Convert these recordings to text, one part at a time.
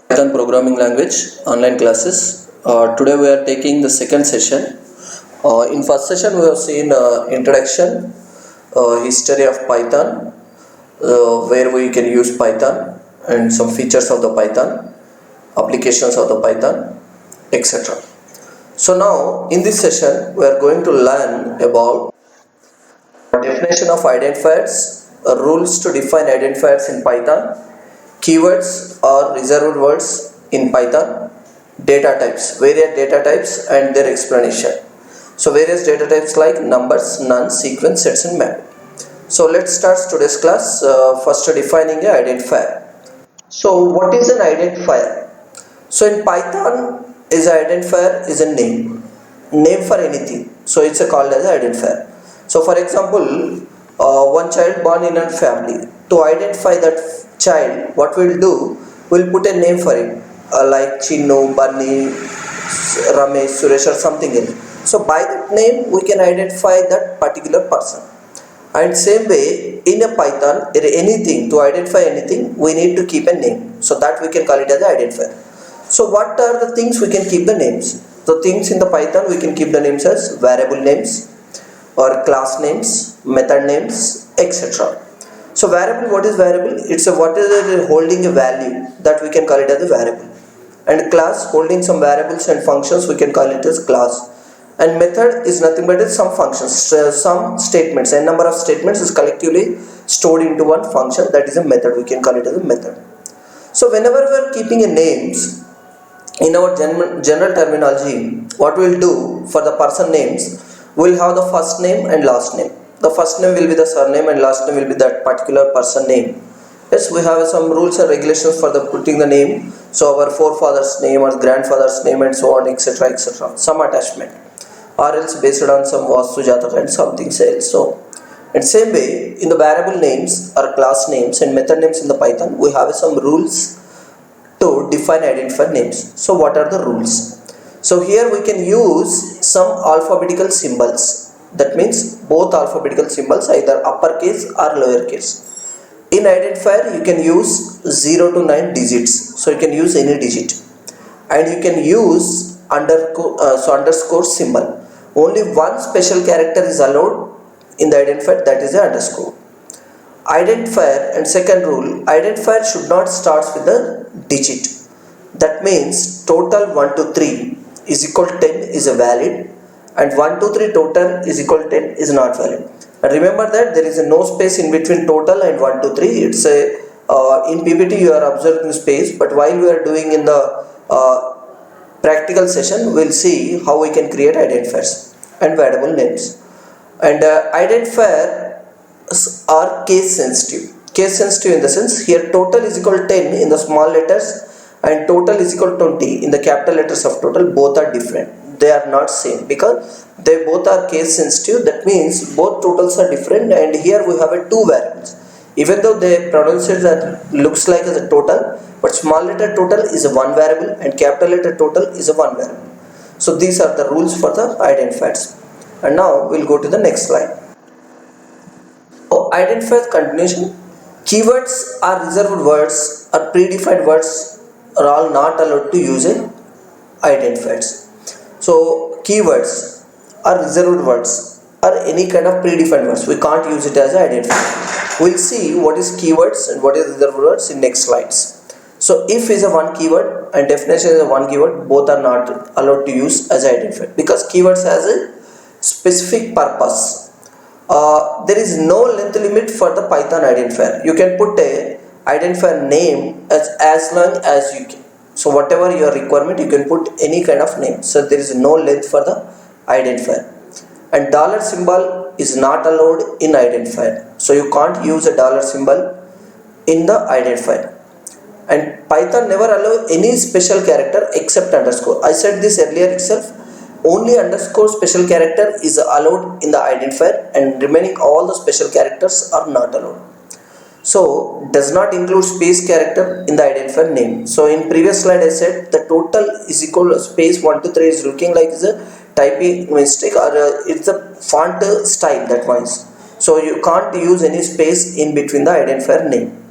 Python programming language online classes. Today we are taking the second session. In first session we have seen introduction, history of Python, where we can use Python and some features of the Python, applications of the Python, etc. So now in this session we are going to learn about definition of identifiers, rules to define identifiers in Python, keywords or reserved words in Python, data types, various data types and their explanation. So various data types like numbers, none, sequence, sets and map. So let's start today's class. First defining an identifier. So what is an identifier? So in Python is an identifier is a name for anything. So it's called as an identifier. So for example, one child born in a family. To identify that child, what we'll do, we'll put a name for him, like Chinnu, Bunny, Ramesh, Suresh or something else. So by that name we can identify that particular person. And same way in a Python, anything, to identify anything we need to keep a name. So that we can call it as an identifier. So what are the things we can keep the names? The things in the Python we can keep the names as variable names or class names, method names, etc. So variable, what is variable? It's a what is it holding a value, that we can call it as a variable. And class, holding some variables and functions, we can call it as class. And method is nothing but some functions, some statements, a number of statements is collectively stored into one function, that is a method, we can call it as a method. So whenever we are keeping a names, in our general terminology, what we will do for the person names, we will have the first name and last name. The first name will be the surname and last name will be that particular person name. Yes, we have some rules and regulations for the putting the name. So our forefather's name or grandfather's name and so on, etc, etc. Some attachment, or else based on some Vastu Jataka and something else. So in same way, in the variable names or class names and method names in the Python, we have some rules to define identifier names. So what are the rules? So here we can use some alphabetical symbols. That means both alphabetical symbols, either uppercase or lowercase. In identifier you can use 0 to 9 digits. So you can use any digit. And you can use underscore symbol. Only one special character is allowed in the identifier, that is the underscore. Identifier, and second rule, identifier should not start with a digit. That means total 1 to 3 is equal to 10 is a valid, and 1 to 3 total is equal to 10 is not valid. And remember that there is a no space in between total and 1 to 3. It's a in PPT you are observing space, but while we are doing in the practical session, we'll see how we can create identifiers and variable names. And identifier are case sensitive. Case sensitive in the sense, here total is equal to 10 in the small letters and total is equal to 20 in the capital letters of total. Both are different. They are not same because they both are case sensitive. That means both totals are different, and here we have a two variables. Even though they pronounce it that looks like as a total, but small letter total is a one variable and capital letter total is a one variable. So these are the rules for the identifiers. And now we'll go to the next slide. So identifier continuation. Keywords are reserved words or predefined words are all not allowed to use in identifiers. So keywords are reserved words or any kind of predefined words. We can't use it as an identifier. We'll see what is keywords and what is reserved words in next slides. So if is a one keyword and definition is a one keyword, both are not allowed to use as identifier because keywords has a specific purpose. There is no length limit for the Python identifier. You can put a identifier name as long as you can. So whatever your requirement, you can put any kind of name. So there is no length for the identifier. And dollar symbol is not allowed in identifier. So you can't use a dollar symbol in the identifier. And Python never allow any special character except underscore. I said this earlier itself. Only underscore special character is allowed in the identifier, and remaining all the special characters are not allowed. So does not include space character in the identifier name. So in previous slide I said the total is equal to space 1 to 3 is looking like is a typing mistake or it's a font style that wise. So you can't use any space in between the identifier name.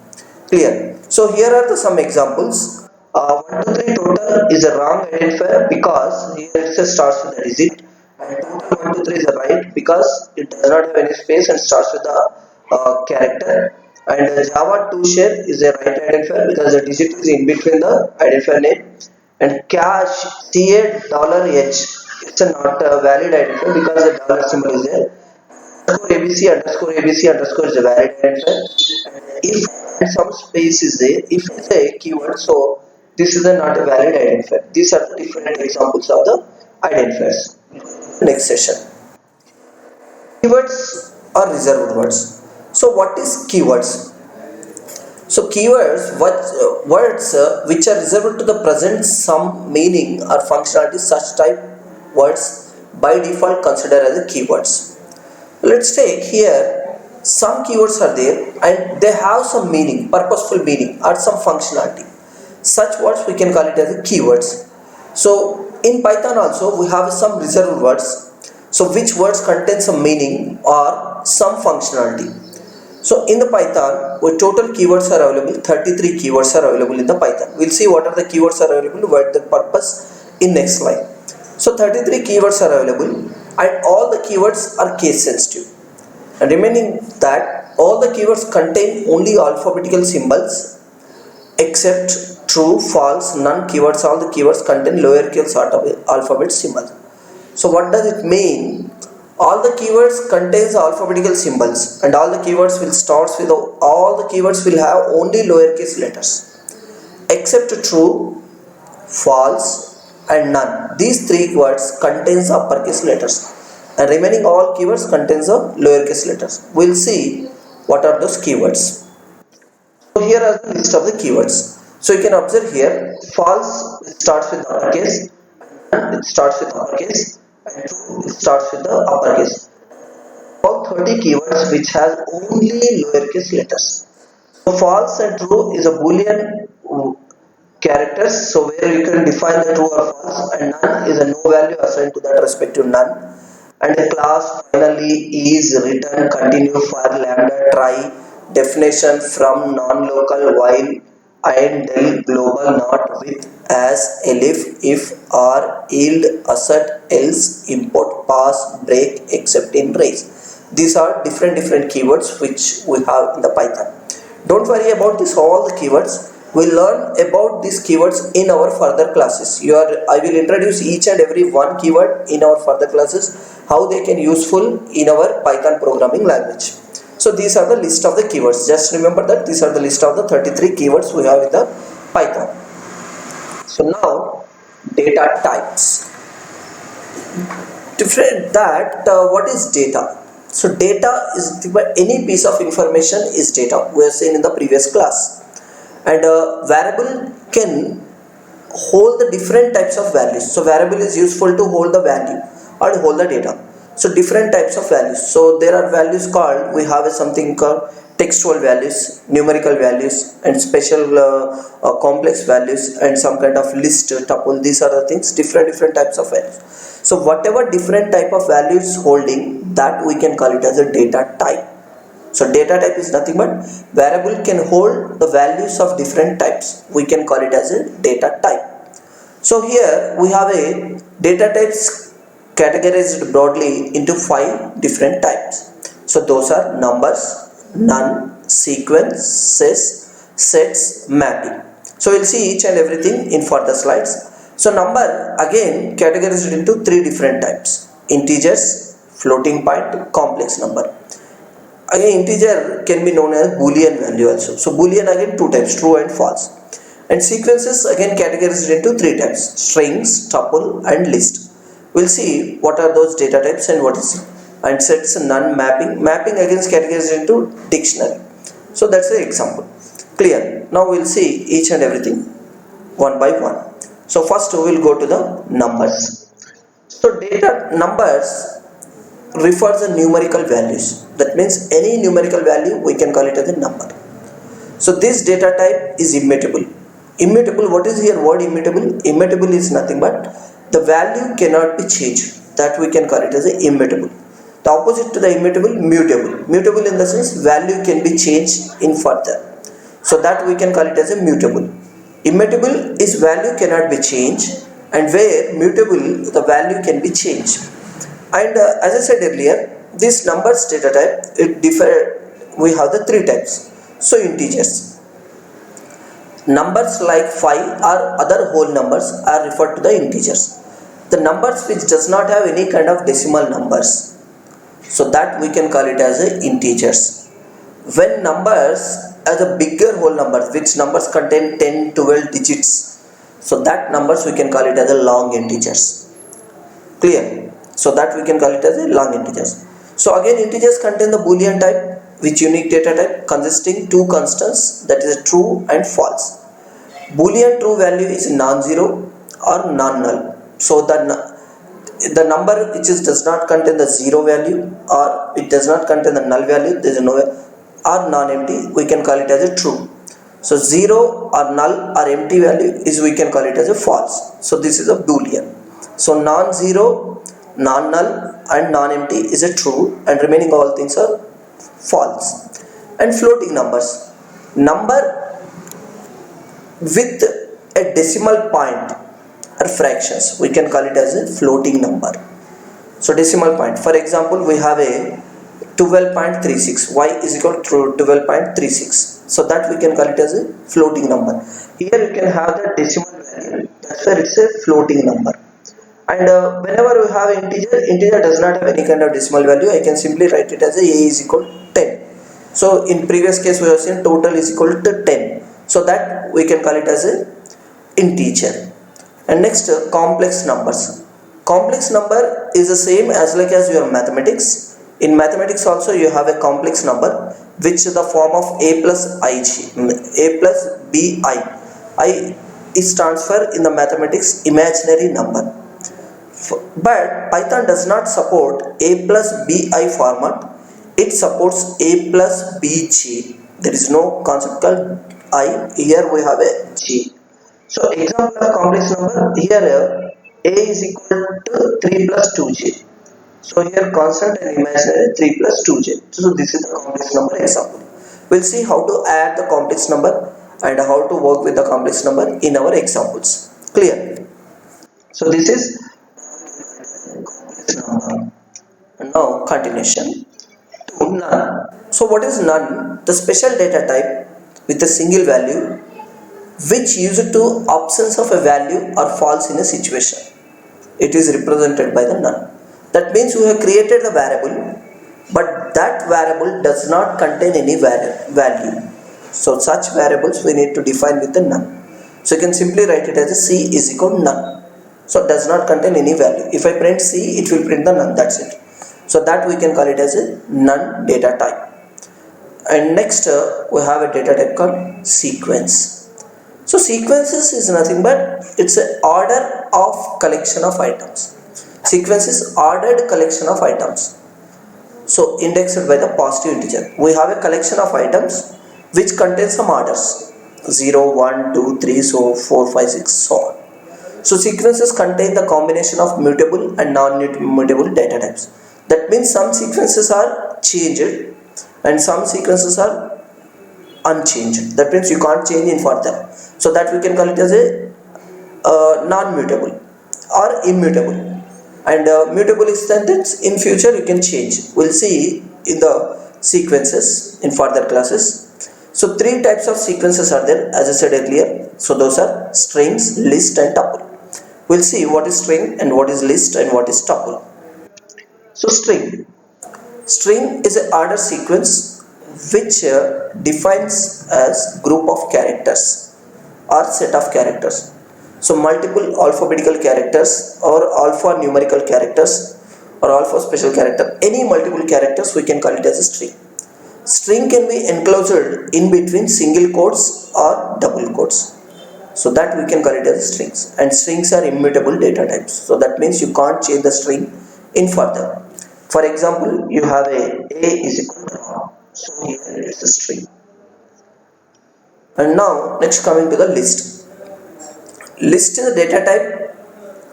Clear? So here are some examples. 1 to 3 total is a wrong identifier because here it starts with a digit, and total 1 to 3 is a right because it does not have any space and starts with a character. And Java 2 share is a right identifier because the digit is in between the identifier name. And cash CA$H, it's a not a valid identifier because the dollar symbol is there. ABC underscore is a valid identifier. And if some space is there, if it's a keyword, so this is not a valid identifier. These are the different examples of the identifiers. Next session. Keywords or reserved words. So what is keywords? So keywords, words which are reserved to the present some meaning or functionality, such type words by default considered as the keywords. Let's take here some keywords are there and they have some meaning, purposeful meaning or some functionality. Such words we can call it as the keywords. So in Python also we have some reserved words. So which words contain some meaning or some functionality. So in the Python, total keywords are available, 33 keywords are available in the Python. We'll see what are the keywords are available, what the purpose in next slide. So 33 keywords are available and all the keywords are case sensitive. And remaining that all the keywords contain only alphabetical symbols except true, false, none keywords, all the keywords contain lowercase alphabet symbol. So what does it mean? All the keywords contains alphabetical symbols and all the keywords will start with all the keywords will have only lowercase letters except true, false and none. These three words contains uppercase letters and remaining all keywords contains the lowercase letters. We'll see what are those keywords. So here are the list of the keywords. So you can observe here false starts with uppercase, it starts with uppercase and true it starts with the uppercase. All 30 keywords which has only lowercase letters. So false and true is a boolean characters, so where you can define the true or false, and none is a no value assigned to that respective none. And the class finally is return continue for lambda try definition from non-local while and del global not with as elif if or yield assert else import pass break except in raise. These are different keywords which we have in the Python. Don't worry about this all the keywords. We'll learn about these keywords in our further classes. I will introduce each and every one keyword in our further classes, how they can useful in our Python programming language. So these are the list of the keywords. Just remember that these are the list of the 33 keywords we have in the Python. So now data types. Different that what is data? So data is any piece of information is data. We have seen in the previous class. And a variable can hold the different types of values. So variable is useful to hold the value or to hold the data. So different types of values. So there are values called, we have something called textual values, numerical values and special complex values and some kind of list, tuple. These are the things, different types of values. So whatever different type of values holding, that we can call it as a data type. So data type is nothing but variable can hold the values of different types. We can call it as a data type. So here we have a data types categorized broadly into 5 different types. So those are numbers, none, sequences, sets, mapping. So we'll see each and everything in further slides. So number again categorized into 3 different types: integers, floating point, complex number. Again integer can be known as boolean value also. So boolean again 2 types, true and false. And sequences again categorized into 3 types: strings, tuple and list. We'll see what are those data types and what is. And sets, none, mapping. Mapping again is categorized into dictionary. So that's the example. Clear. Now we'll see each and everything one by one. So first we will go to the numbers. So data numbers refers to numerical values. That means any numerical value we can call it as a number. So this data type is immutable. Immutable, what is here word immutable? Immutable is nothing but the value cannot be changed. That we can call it as a immutable. The opposite to the immutable, mutable. Mutable in the sense value can be changed in further. So that we can call it as a mutable. Immutable is value cannot be changed, and where mutable the value can be changed. And as I said earlier, this numbers data type, it differ. We have the three types. So integers, numbers like 5 or other whole numbers are referred to the integers. The numbers which does not have any kind of decimal numbers, so that we can call it as a integers. When numbers as a bigger whole numbers, which numbers contain 10 12 digits, so that numbers we can call it as a long integers. Clear? So that we can call it as a long integers. So again, integers contain the boolean type, which unique data type consisting two constants, that is a true and false. Boolean true value is non-zero or non-null. So the number which is does not contain the zero value, or it does not contain the null value, there is no, or non-empty, we can call it as a true. So zero or null or empty value is, we can call it as a false. So this is a boolean. So non-zero, non-null and non-empty is a true, and remaining all things are false. And floating numbers, number with a decimal point or fractions, we can call it as a floating number. So decimal point, for example, we have a 12.36, y is equal to 12.36, so that we can call it as a floating number. Here you can have the decimal value, that's why it's a floating number. And whenever we have integer does not have any kind of decimal value, I can simply write it as a is equal to 10. So in previous case we have seen total is equal to 10, so that we can call it as a integer. And next, complex numbers. Complex number is the same as like as your mathematics. In mathematics also you have a complex number, which is the form of a plus ig, a plus bi. I is transfer in the mathematics imaginary number. But Python does not support a plus bi format. It supports a plus bg. There is no concept called I. Here we have a g. So example of complex number, here a is equal to 3 plus 2j. So here constant and imaginary 3 plus 2j. So this is the complex number example. We'll see how to add the complex number and how to work with the complex number in our examples. Clear? So this is complex number. And now continuation to none. So what is none? The special data type with a single value, which used to absence of a value or false in a situation. It is represented by the none. That means we have created the variable, but that variable does not contain any value. So such variables we need to define with the none. So you can simply write it as a c is equal to none. So it does not contain any value. If I print c, it will print the none, that's it. So that we can call it as a none data type. And next we have a data type called sequence. So sequences is nothing but it's an order of collection of items. Sequence is ordered collection of items. So indexed by the positive integer. We have a collection of items which contains some orders, 0, 1, 2, 3, so 4, 5, 6, so on. So sequences contain the combination of mutable and non-mutable data types. That means some sequences are changed and some sequences are unchanged. That means you can't change in further. So that we can call it as a non-mutable or immutable. And mutable is that in future you can change. We'll see in the sequences in further classes. So three types of sequences are there, as I said earlier. So those are strings, list and tuple. We'll see what is string and what is list and what is tuple. So string is an order sequence which defines as group of characters or set of characters. So multiple alphabetical characters or alphanumerical characters or alpha special character, any multiple characters we can call it as a string. String can be enclosed in between single quotes or double quotes. So that we can call it as strings. And strings are immutable data types. So that means you can't change the string in further. For example, you have a is equal to 1. So here it's a string. And now next coming to the list. List is a data type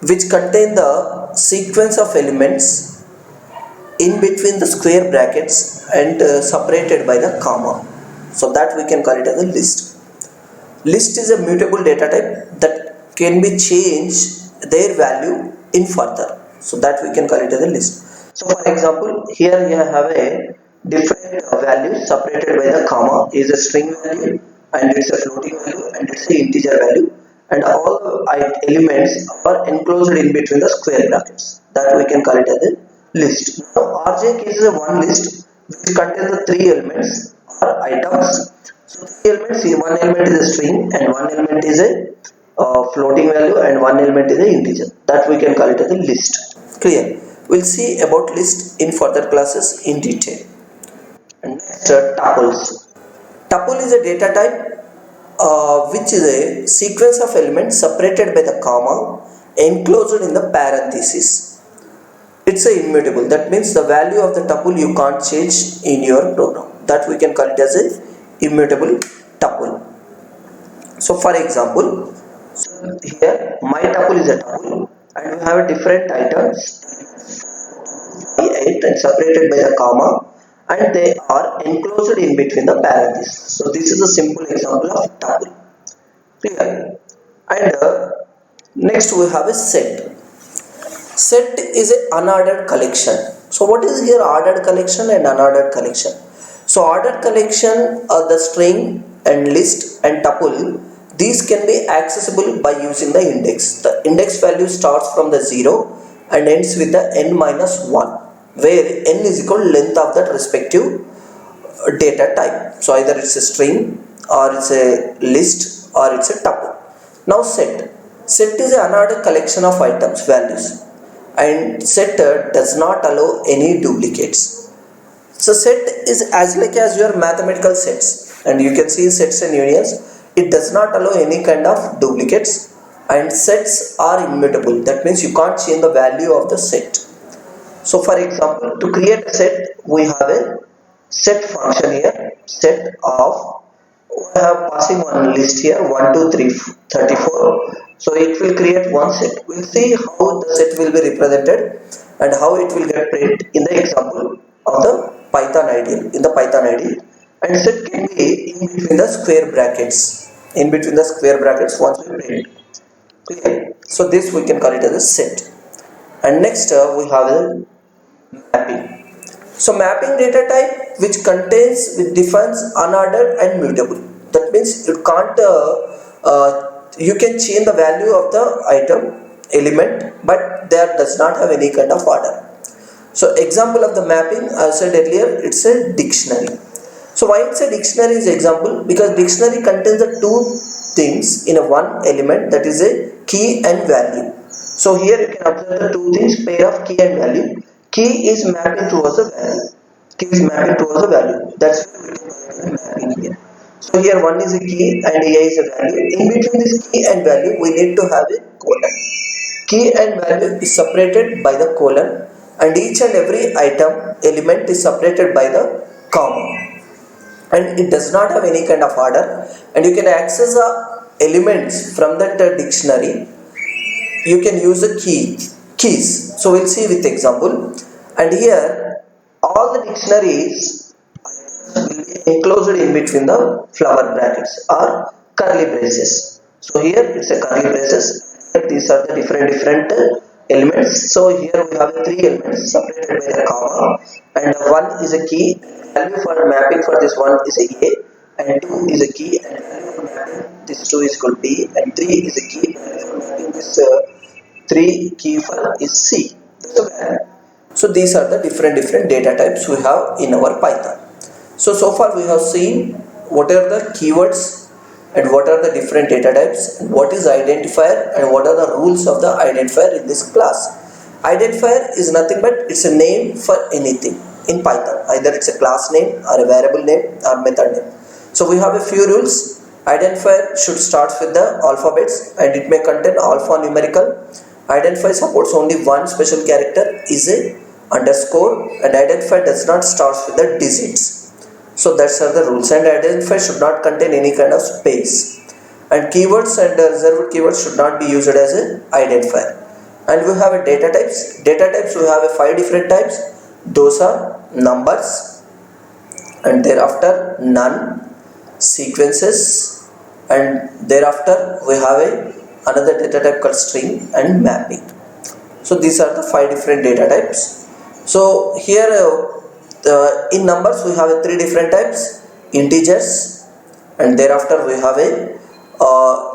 which contain the sequence of elements in between the square brackets and separated by the comma. So that we can call it as a list. List is a mutable data type that can be changed their value in further. So that we can call it as a list. So for example, here you have a different value separated by the comma is a string value, and it's a floating value, and it's a integer value, and all the elements are enclosed in between the square brackets. That we can call it as a list. Now RJ is a one list which contains the three elements or items. So three elements, one element is a string and one element is a floating value and one element is a integer. That we can call it as a list. Clear? We'll see about list in further classes in detail. And next, tuples. Tuple is a data type which is a sequence of elements separated by the comma enclosed in the parenthesis. It's a immutable. That means the value of the tuple you can't change in your program. That we can call it as a immutable tuple. So for example, here my tuple is a tuple and we have a different items 8 and separated by the comma, and they are enclosed in between the parentheses. So this is a simple example of tuple. Clear? And next we have a set. Set is an unordered collection. So what is here ordered collection and unordered collection? So ordered collection are the string and list and tuple. These can be accessible by using the index. The index value starts from the 0 and ends with the n minus 1, where n is equal to length of that respective data type. So either it's a string or it's a list or it's a tuple. Now set. Set is an unordered collection of items, values, and set does not allow any duplicates. So set is as like as your mathematical sets, and you can see sets and unions. It does not allow any kind of duplicates, and sets are immutable. That means you can't change the value of the set. So for example, to create a set, we have a set function here, set of, we have passing one list here 1 2 3 34. So it will create one set. We'll see how the set will be represented and how it will get printed in the example of the Python ideal, in the Python ideal. And set can be in between the square brackets, in between the square brackets once we print. Clear? So this we can call it as a set. And next we have a mapping. So mapping data type which defines unordered and mutable. That means you can't you can change the value of the item element, but there does not have any kind of order. So example of the mapping, I said earlier, it's a dictionary. So why it's a dictionary is example? Because dictionary contains the two things in a one element, that is a key and value. So here you can observe the two things, pair of key and value. Key is mapping towards the value. Key is mapping towards the value. That's mapping here. So here one is a key and A is a value. In between this key and value, we need to have a colon. Key and value is separated by the colon, and each and every item element is separated by the comma. And it does not have any kind of order, and you can access the elements from that dictionary. You can use the keys. So we'll see with example. And here all the dictionaries will be enclosed in between the flower brackets or curly braces. So here it's a curly braces. These are the different elements. So here we have three elements separated by the comma, and one is a key. Value for mapping for this one is a, and 2 is a key, and value for mapping this 2 is equal to B, and 3 is a key. For mapping this 3 key for is C. So these are the different data types we have in our Python. So far we have seen what are the keywords and what are the different data types, what is identifier and what are the rules of the identifier in this class. Identifier is nothing but it's a name for anything in Python. Either it's a class name or a variable name or method name. So we have a few rules. Identifier should start with the alphabets and it may contain alphanumerical. Identifier supports only one special character is a underscore, and identifier does not start with the digits. So that's are the rules, and identifier should not contain any kind of space, and keywords and reserved keywords should not be used as an identifier. And we have a data types. Data types we have a 5 different types. Those are numbers, and thereafter none, sequences, and thereafter we have another data type called string and mapping. So these are the 5 different data types. So here in numbers we have 3 different types: integers, and thereafter we have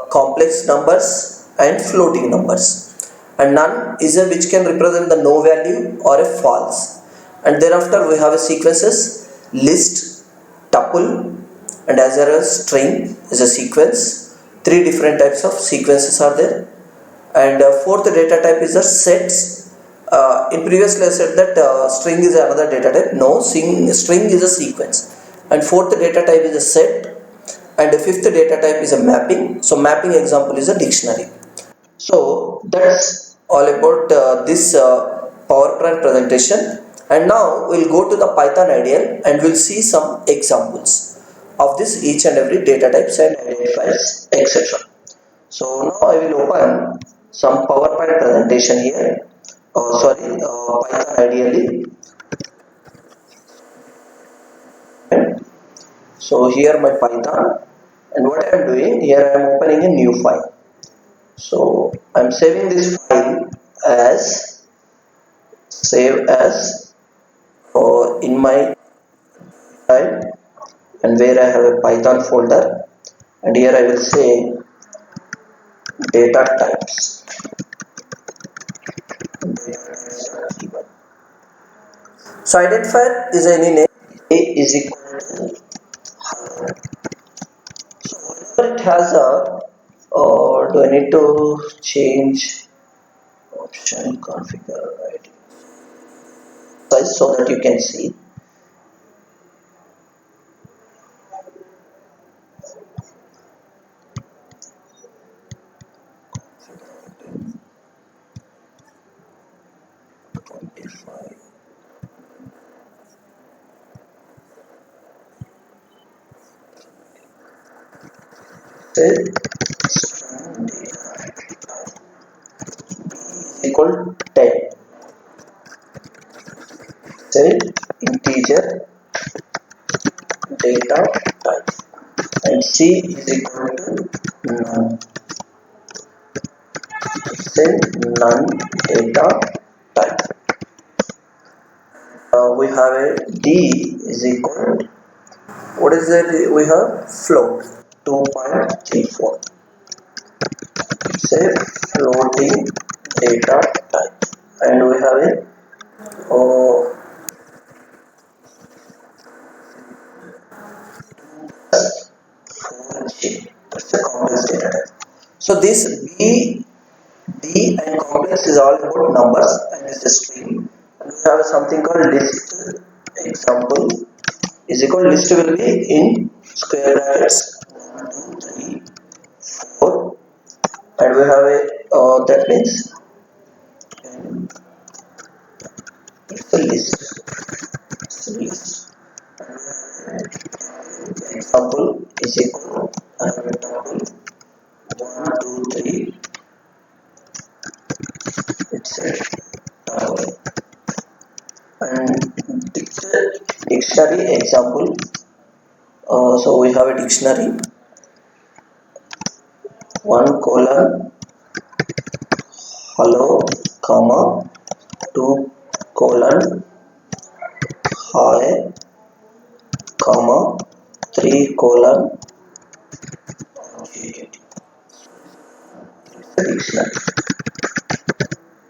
complex numbers and floating numbers, and none is a which can represent the no value or a false, and thereafter we have a sequences: list, tuple, and as well as string is a sequence. 3 different types of sequences are there, and fourth data type is the sets. In previously I said that string is another data type. No, string is a sequence, and fourth data type is a set, and the fifth data type is a mapping. So mapping example is a dictionary. So that's all about this PowerPoint presentation, and now we'll go to the Python IDL and we'll see some examples of this each and every data types and identifiers, etc. So now I will open some PowerPoint presentation here. Python ideally. So here my Python, and what I am doing here, I am opening a new file. So I am saving this file as save as or in my file, and where I have a Python folder, and here I will say data types. So identifier is any name. A is equal to, whenever it has a, or do I need to change option configure ID size so that you can see? Say equal 10. Say integer data type, and C is equal to none. Say none data type. We have a D is equal to, what is that? We have float 2.34. Say floating data type, and we have a uh, that's a complex data type. So this D and complex is all about numbers and it's a string. And we have something called list. Example is equal, list will be in square brackets 1, 2, 3, 4, and we have a that means it's a list. It's a list. Example is equal, I have a table 1, 2, 3. It's a table. And dictionary example. So we have a dictionary 1 colon hello comma 2 colon hi comma 3 colon dictionary.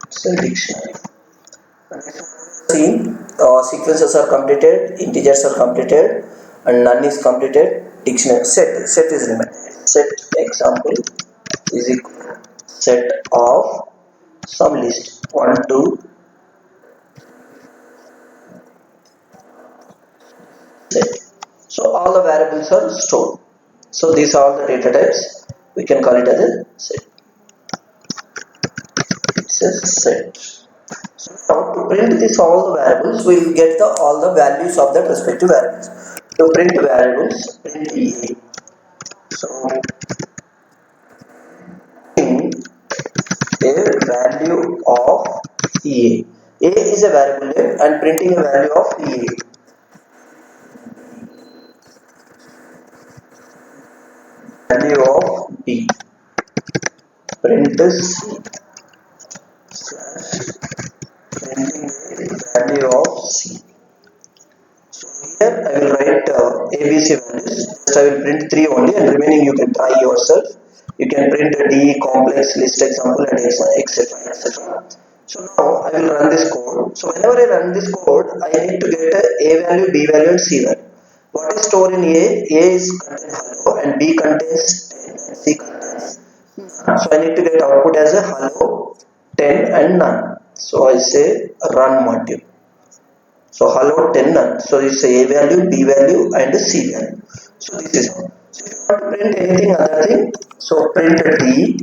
It's a dictionary. See, sequences are completed, integers are completed, and none is completed. Dictionary set is remaining. Set example is equal set of some list 1, 2, set. So all the variables are stored. So these are the data types. We can call it as a set. It's a set. So now to print this all the variables, we will get all the values of the respective variables. To print variables, print EA. So print a value of EA. A is a variable name and printing a value of EA. Value D. Print C slash printing value of C. So here I will write ABC values. Just I will print 3 only, and remaining you can try yourself. You can print a D, complex, list example, and etc. etc. So now I will run this code. So whenever I run this code, I need to get a value, B value, and C value. What is stored in A? A is contains hello, and B contains 10, and C contains none. So I need to get output as a hello, 10, and none. So I say run module. So hello 10 none. So it's A value, B value, and C value. So this is how. So if you want to print anything other thing, so print D.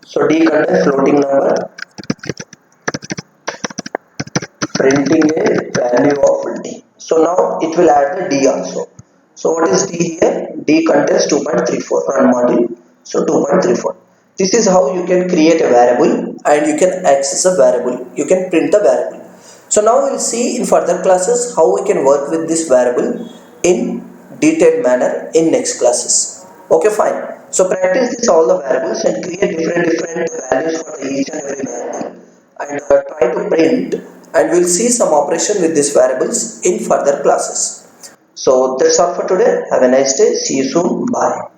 So D contains floating number, printing a value of D. So now it will add the D also. So what is D here? D contains 2.34. Run module. So 2.34. This is how you can create a variable and you can access a variable. You can print the variable. So now we'll see in further classes how we can work with this variable in detailed manner in next classes. Okay, fine. So practice this all the variables and create different values for each and every variable, and try to print, and we'll see some operation with these variables in further classes. So that's all for today. Have a nice day. See you soon. Bye.